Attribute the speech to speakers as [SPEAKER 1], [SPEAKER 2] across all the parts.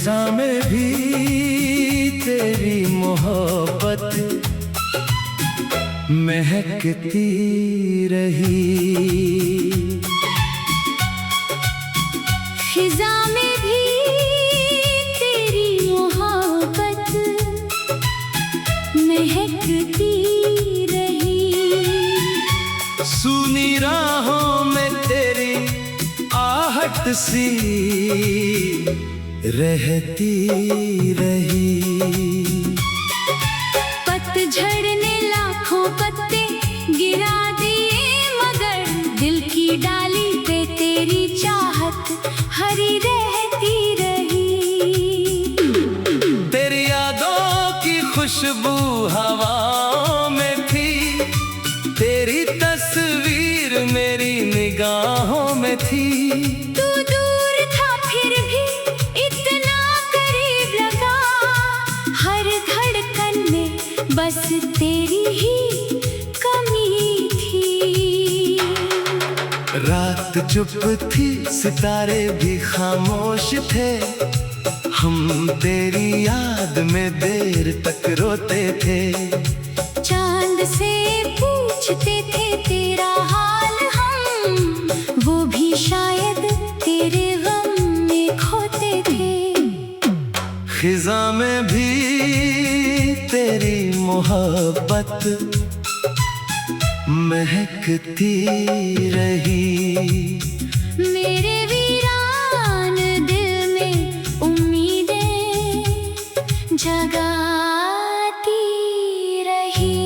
[SPEAKER 1] खिज़ां में भी तेरी मोहब्बत महकती रही।
[SPEAKER 2] खिज़ां में भी तेरी मोहब्बत महकती रही।
[SPEAKER 1] सूनी राहों में तेरी आहट सी रहती रही।
[SPEAKER 2] पतझड़ ने लाखों पत्ते गिरा दिए, मगर दिल की डाली पे तेरी चाहत हरी रहती रही।
[SPEAKER 1] तेरी यादों की खुशबू हवाओं में थी, तेरी तस्वीर मेरी निगाहों में थी।
[SPEAKER 2] तू दूर था फिर भी इतना करीब लगा, हर धड़कन में बस तेरी ही कमी थी।
[SPEAKER 1] रात चुप थी, सितारे भी खामोश थे, हम तेरी याद में देर तक रोते थे।
[SPEAKER 2] चांद से पूछते थे तेरा हाल हम, वो भी शायद तेरे गम में खोते थे।
[SPEAKER 1] खिज़ां में भी तेरी मोहब्बत महकती रही।
[SPEAKER 2] मेरे वीरान दिल में उम्मीदें जगाती रही।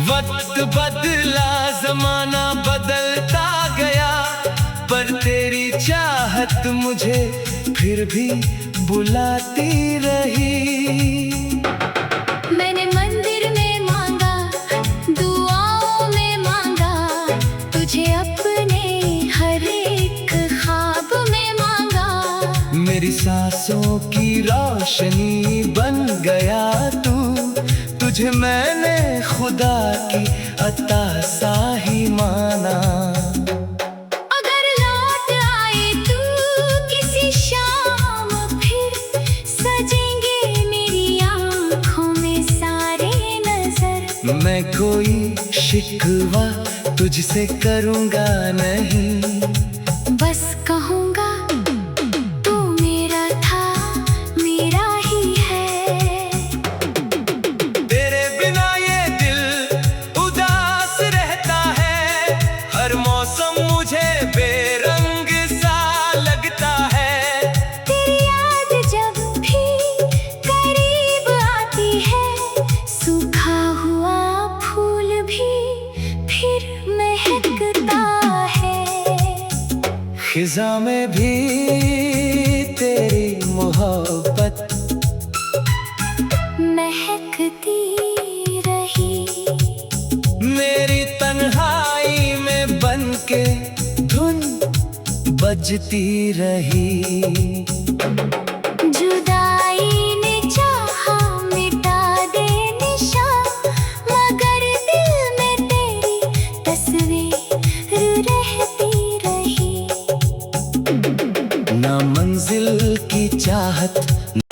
[SPEAKER 1] वक्त बदला, जमाना बदलता गया, पर तेरी चाहत मुझे फिर भी बुलाती रही।
[SPEAKER 2] मैंने मंदिर में मांगा, दुआओं में मांगा, तुझे अपने हर एक ख्वाब में मांगा।
[SPEAKER 1] मेरी सांसों की रोशनी बन गया तू, तुझे मैंने खुदा की अता सा ही माना।
[SPEAKER 2] अगर लौट आए तू किसी शाम, फिर सजेंगे मेरी आँखों में सारे नजर।
[SPEAKER 1] मैं कोई शिकवा तुझसे करूँगा नहीं,
[SPEAKER 2] बस कहूँगा तू मेरा था, मेरा ही है।
[SPEAKER 1] तेरे बिना ये दिल उदास रहता है, हर मौसम मुझे बेरंग सा लगता है।
[SPEAKER 2] तेरी याद जब भी करीब आती है, सूखा हुआ फूल भी फिर महकता है।
[SPEAKER 1] खिज़ां में भी तेरी मोहब्बत
[SPEAKER 2] महकती रही।
[SPEAKER 1] मेरी तन्हाई में बनके धुन बजती रही।
[SPEAKER 2] जुदाई ने चाहा मिटा दे निशान, मगर दिल में तेरी तस्वीर रहती रही।
[SPEAKER 1] ना मंजिल की चाहत,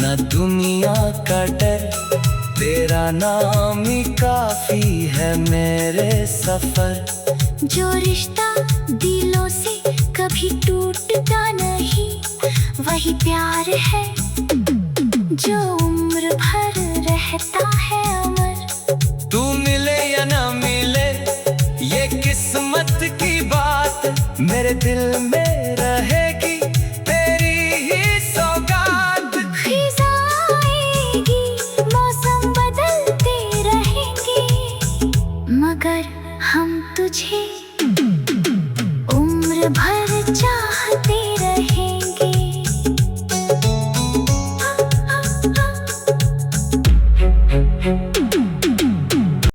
[SPEAKER 1] ना दुनिया का डर, तेरा नाम ही काफी है मेरे सफर।
[SPEAKER 2] जो रिश्ता दिलों से कभी टूटता नहीं, वही प्यार है जो उम्र भर रहता है अमर।
[SPEAKER 1] तू मिले या ना मिले ये किस्मत की बात, मेरे दिल में